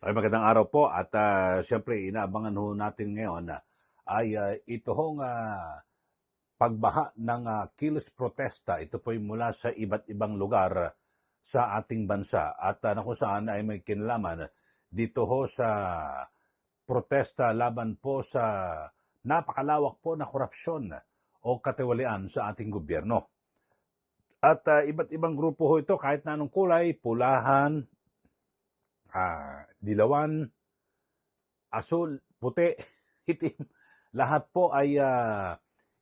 Ay magandang araw po at siyempre inaabangan ho natin ngayon ay ito hong pagbaha ng kilos protesta. Ito po ay mula sa iba't ibang lugar sa ating bansa at na kung saan ay may kinalaman dito ho sa protesta laban po sa napakalawak po na korupsyon o katiwalian sa ating gobyerno. At iba't ibang grupo ho ito kahit na anong kulay, pulahan, dilawan, asul, puti, itim, lahat po ay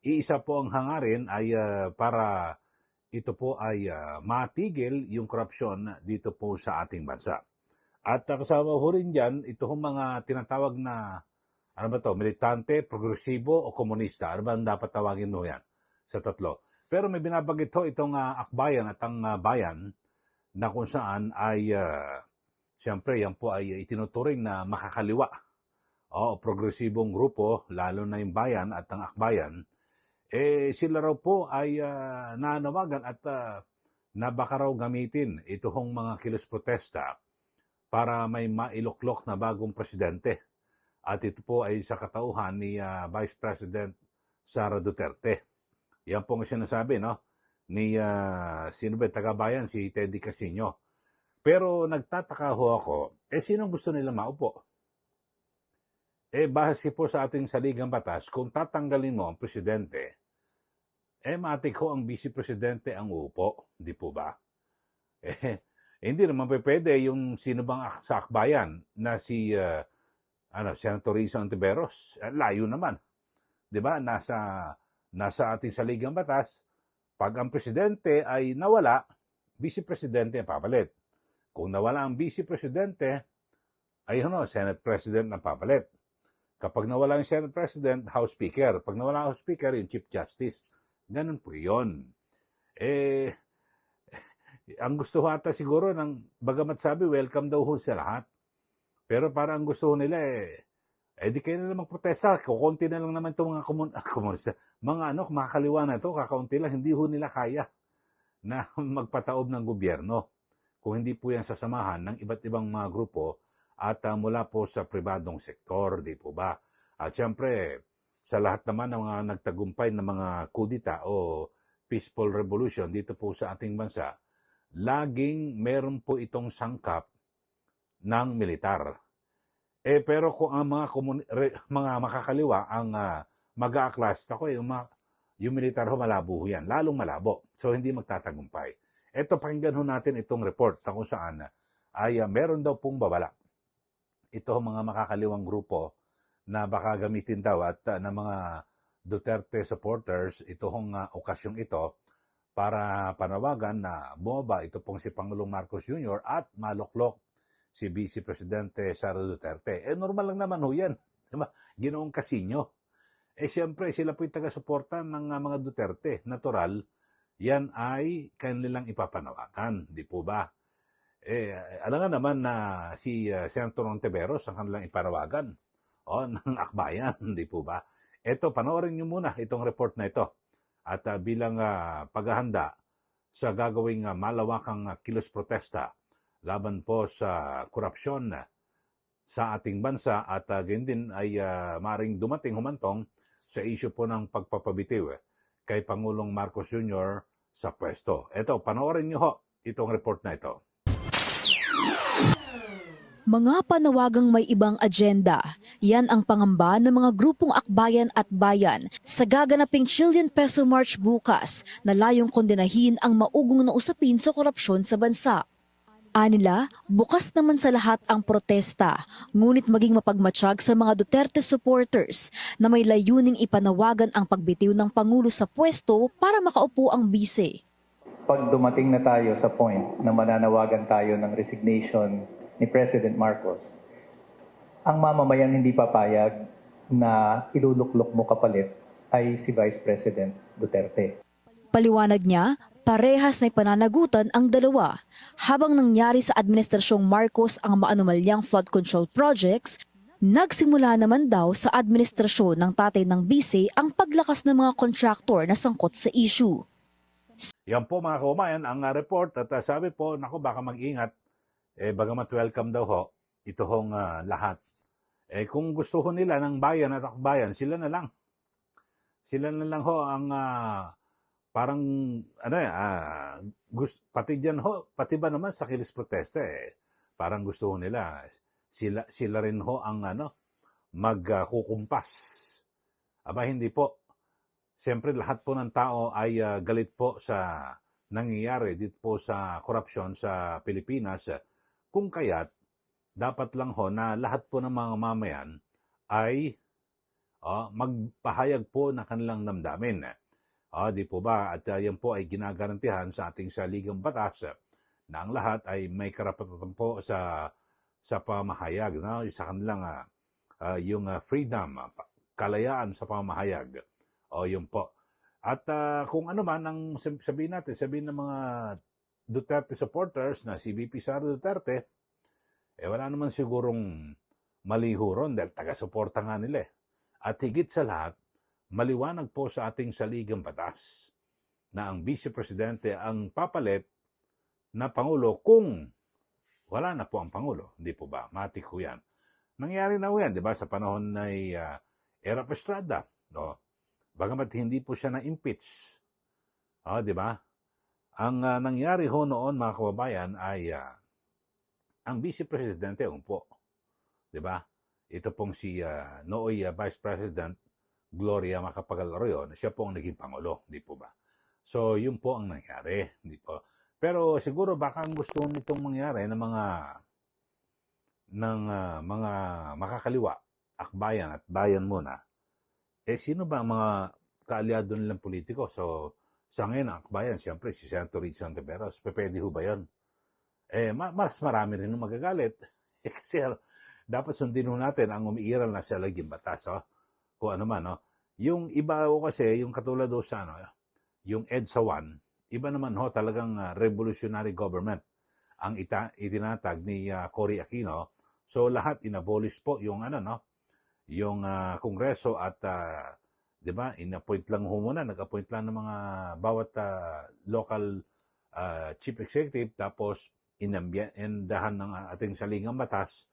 iisa po ang hangarin ay para ito po ay matigil yung korupsyon dito po sa ating bansa. At kasama ho rin dyan, ito hong mga tinatawag na, ano ba to, militante, progresibo o komunista. Ano ba ang dapat tawagin mo yan sa tatlo? Pero may binabagit ho itong akbayan at ang bayan na kung saan ay siyempre, yan po ay itinuturing na makakaliwa o progresibong grupo, lalo na yung bayan at ang akbayan. Sila raw po ay nanawagan at na baka raw gamitin ito hong mga kilos protesta para may mailuklok na bagong presidente. At ito po ay sa katauhan ni Vice President Sara Duterte. Yan po ang sinasabi, no? Ni sino ba taga-bayan? Si Teddy Casino. Pero nagtataka ho ako, sinong gusto nila maupo? Base po sa ating saligang batas, kung tatanggalin mo ang presidente, matik ho ang vice-presidente ang uupo, di po ba? Hindi naman pwede yung sino bang sa akbayan na si Senator Risa Ontiveros. Layo naman. Di ba? Nasa ating saligang batas, pag ang presidente ay nawala, vice-presidente ang papalit. Kung nawala ang vice-presidente, ay Senate President ang papalit. Kapag nawala yung Senate President, House Speaker. Pag nawala ang House Speaker, yung Chief Justice. Ganun po yun. Ang gusto ho ata siguro ng bagamat sabi, welcome daw ho sa lahat. Pero parang ang gusto ho nila di kayo na lang magprotesta. Kukunti na lang naman itong mga komunista. Mga makakaliwa na ito, kakaunti lang, hindi ho nila kaya na magpataob ng gobyerno. Kung hindi po yan sasamahan ng iba't ibang mga grupo at mula po sa pribadong sektor, di po ba? At siyempre, sa lahat naman ng mga nagtagumpay ng mga kudita o peaceful revolution dito po sa ating bansa, laging meron po itong sangkap ng militar. Pero kung ang mga makakaliwa ang mag-a-class, yung militar ho malabo yan, lalong malabo. So hindi magtatagumpay. Ito, pakinggan ho natin itong report na kung saan ay meron daw pong babala. Ito mga makakaliwang grupo na baka gamitin daw at na mga Duterte supporters, ito hong okasyong ito para panawagan na bumaba ito pong si Pangulong Marcos Jr. at maluklok si Vice Presidente Sara Duterte. Normal lang naman ho yan. Diba? Ginoong Casino. Siyempre, sila po yung taga-suporta ng mga Duterte. Natural, yan ay kanilang ipapanawagan. Di po ba? Alam nga naman na si Senator Ontiveros ang kanilang ipanawagan ng akbayan. Di po ba? Ito, panoorin nyo muna itong report na ito. At bilang paghahanda sa gagawing malawakang kilos protesta laban po sa korupsyon sa ating bansa at ganyan din ay maring dumating humantong sa issue po ng pagpapabitiw kay Pangulong Marcos Jr. sa pwesto. Ito, panoorin nyo ho itong report na ito. Mga panawagang may ibang agenda, yan ang pangamba ng mga grupong akbayan at bayan sa gaganaping Chilean Peso March bukas na layong kondenahin ang maugong na usapin sa korupsyon sa bansa. Anila, bukas naman sa lahat ang protesta, ngunit maging mapagmatsyag sa mga Duterte supporters na may layuning ipanawagan ang pagbitiw ng Pangulo sa pwesto para makaupo ang bise. Pag dumating na tayo sa point na mananawagan tayo ng resignation ni President Marcos, ang mamamayan hindi papayag na iluluklok mo kapalit ay si Vice President Duterte. Paliwanag niya, parehas may pananagutan ang dalawa. Habang nangyari sa Administrasyong Marcos ang maanumalyang flood control projects, nagsimula naman daw sa administrasyon ng tatay ng bise ang paglakas ng mga kontraktor na sangkot sa issue. Yan po mga kaumayan ang report at sabi po, baka mag-ingat, bagamat welcome daw ho, ito hong lahat. Kung gusto ho nila ng bayan at akbayan, sila na lang. Sila na lang ho ang parang pati diyan ho, pati ba naman sa kilis protesta parang gusto ho nila sila rin ho ang magkukumpas. Aba hindi po. Siyempre lahat po ng tao ay galit po sa nangyayari dito po sa korupsyon sa Pilipinas. Kung kaya't dapat lang ho na lahat po ng mga mamayan ay magpahayag po na kanilang damdamin. Di po ba? At yan po ay ginagarantihan sa ating saligang batas na ang lahat ay may karapatan po sa pamahayag, no? Sa kanilang yung freedom, kalayaan sa pamahayag. Yun po. At kung ano man ang sabihin ng mga Duterte supporters na si VP Sara Duterte, wala naman sigurong mali ho ron dahil taga-suporta nga nila. At higit sa lahat, maliwanag po sa ating saligang batas na ang Vice Presidente ang papalit na Pangulo kung wala na po ang Pangulo. Hindi po ba? Matik ho yan. Nangyari na ho yan, di ba? Sa panahon ng Era Estrada. No? Bagamat hindi po siya na-impeach. Di ba? Ang nangyari ho noon, mga kababayan, ay ang Vice Presidente po. Di ba? Ito pong si Nooy Vice President Gloria Macapagal-Arroyo, siya po ang naging Pangulo, di po ba? So, yun po ang nangyari, di po. Pero siguro baka ang gusto nitong mangyari ng mga makakaliwa, akbayan at bayan muna, sino ba ang mga kaalyado nilang politiko? So, sa ngayon, ang akbayan, siyempre, si Senator Rich Santiveros, pwede ho ba yun? Mas marami rin magagalit. Kasi dapat sundin ho natin ang umiiral na sa laging batas, kung ano man, Yung iba ho kasi, yung katulad ho sa, yung EDSA 1, iba naman ho, talagang revolutionary government ang itinatag ni Cory Aquino. So, lahat inabolish po yung, yung Kongreso at, di ba, inappoint lang ho muna, nag-appoint lang ng mga bawat local chief executive, tapos indahan ng ating saligang batas,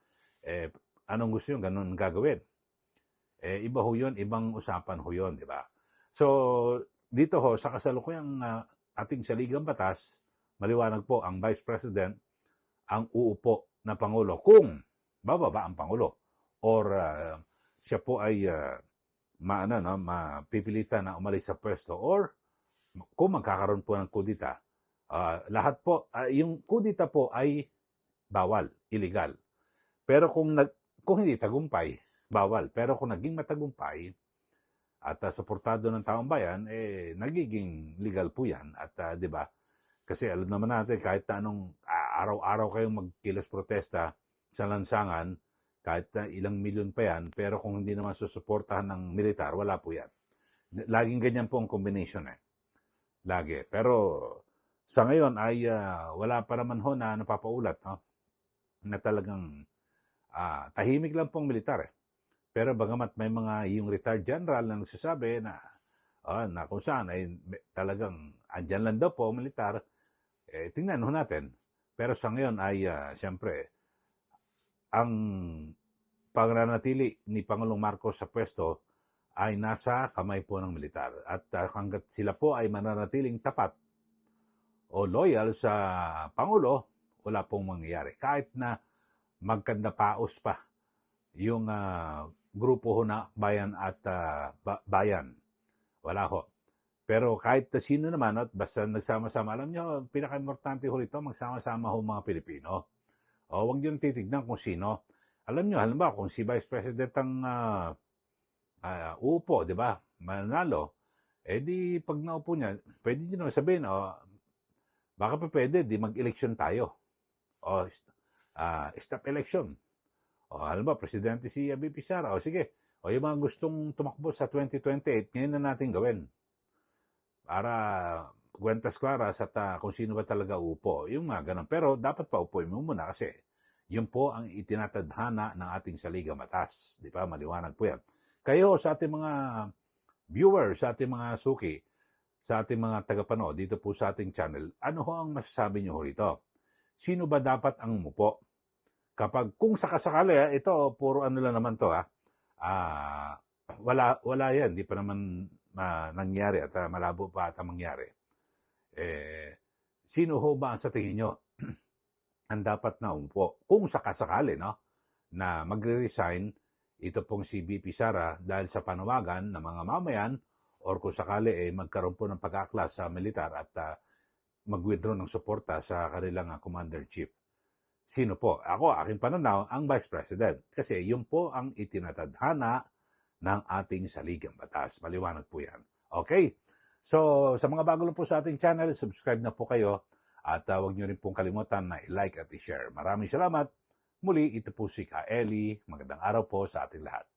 anong gusto yung ganun gagawin? Iba ho yun, ibang usapan ho yun, di ba? So, dito ho, sa kasalukuyang ating saligang batas, maliwanag po, ang Vice President ang uupo na Pangulo kung bababa ang Pangulo or siya po ay mapipilitan na umalis sa pwesto or kung magkakaroon po ng kudita, lahat po, yung kudita po ay bawal, illegal. Pero kung hindi tagumpay, bawal. Pero kung naging matagumpay at suportado ng taong bayan, nagiging legal po yan. At di ba? Kasi alam naman natin, kahit anong araw-araw kayong magkilos protesta sa lansangan, kahit ilang milyon pa yan, pero kung hindi naman susuportahan ng militar, wala po yan. Laging ganyan po ang combination Lagi. Pero sa ngayon ay wala pa naman ho na napapaulat, na talagang tahimik lang pong militar Pero bagamat may mga yung retired general na nagsasabi na kung saan ay talagang andyan lang daw po militar, tingnan ho natin. Pero sa ngayon ay siyempre ang pananatili ni Pangulong Marcos sa pwesto ay nasa kamay po ng militar. At hanggat sila po ay mananatiling tapat o loyal sa Pangulo, wala pong mangyayari. Kahit na magkandapaos pa yung grupo ho na bayan at bayan. Wala ho. Pero kahit sino naman, at basta nagsama-sama, alam nyo, pinaka-importante ho rito, magsama-sama ho mga Pilipino. Huwag nyo titignan kung sino. Alam nyo, halimbawa, kung si Vice President ang uupo, di ba, manalo, di pag naupo niya, pwede nyo naman sabihin, baka pa pwede, di mag-election tayo. Stop election. Halimbawa, Presidente si VP Sara, sige, yung mga gustong tumakbo sa 2028, ngayon na natin gawin. Para kwentas klaras at kung sino ba talaga upo. Yung mga ganun. Pero dapat paupuin mo muna kasi yun po ang itinatadhana ng ating saligang batas. Di ba? Maliwanag po yan. Kayo sa ating mga viewers, sa ating mga suki, sa ating mga tagapanood dito po sa ating channel, ano ho ang masasabi nyo rito? Sino ba dapat ang umupo? kung sakasakali, ito, puro ano lang naman to, wala yan, di pa naman nangyari at malabo pa ata mangyari. Sino ho ba sa tingin nyo ang dapat na umpo? Kung sakasakali, no, na magre-resign ito pong si BP Sara dahil sa panawagan ng mga mamayan or kung sakali magkaroon po ng pag-aklas sa militar at mag-withdraw ng suporta sa kanilang commander-chief. Sino po? Ako, aking pananaw, ang Vice President. Kasi yun po ang itinatadhana ng ating saligang batas. Maliwanag po yan. Okay? So, sa mga bago lang po sa ating channel, subscribe na po kayo at huwag nyo rin pong kalimutan na i-like at i-share. Maraming salamat. Muli, ito po si Ka Eli. Magandang araw po sa ating lahat.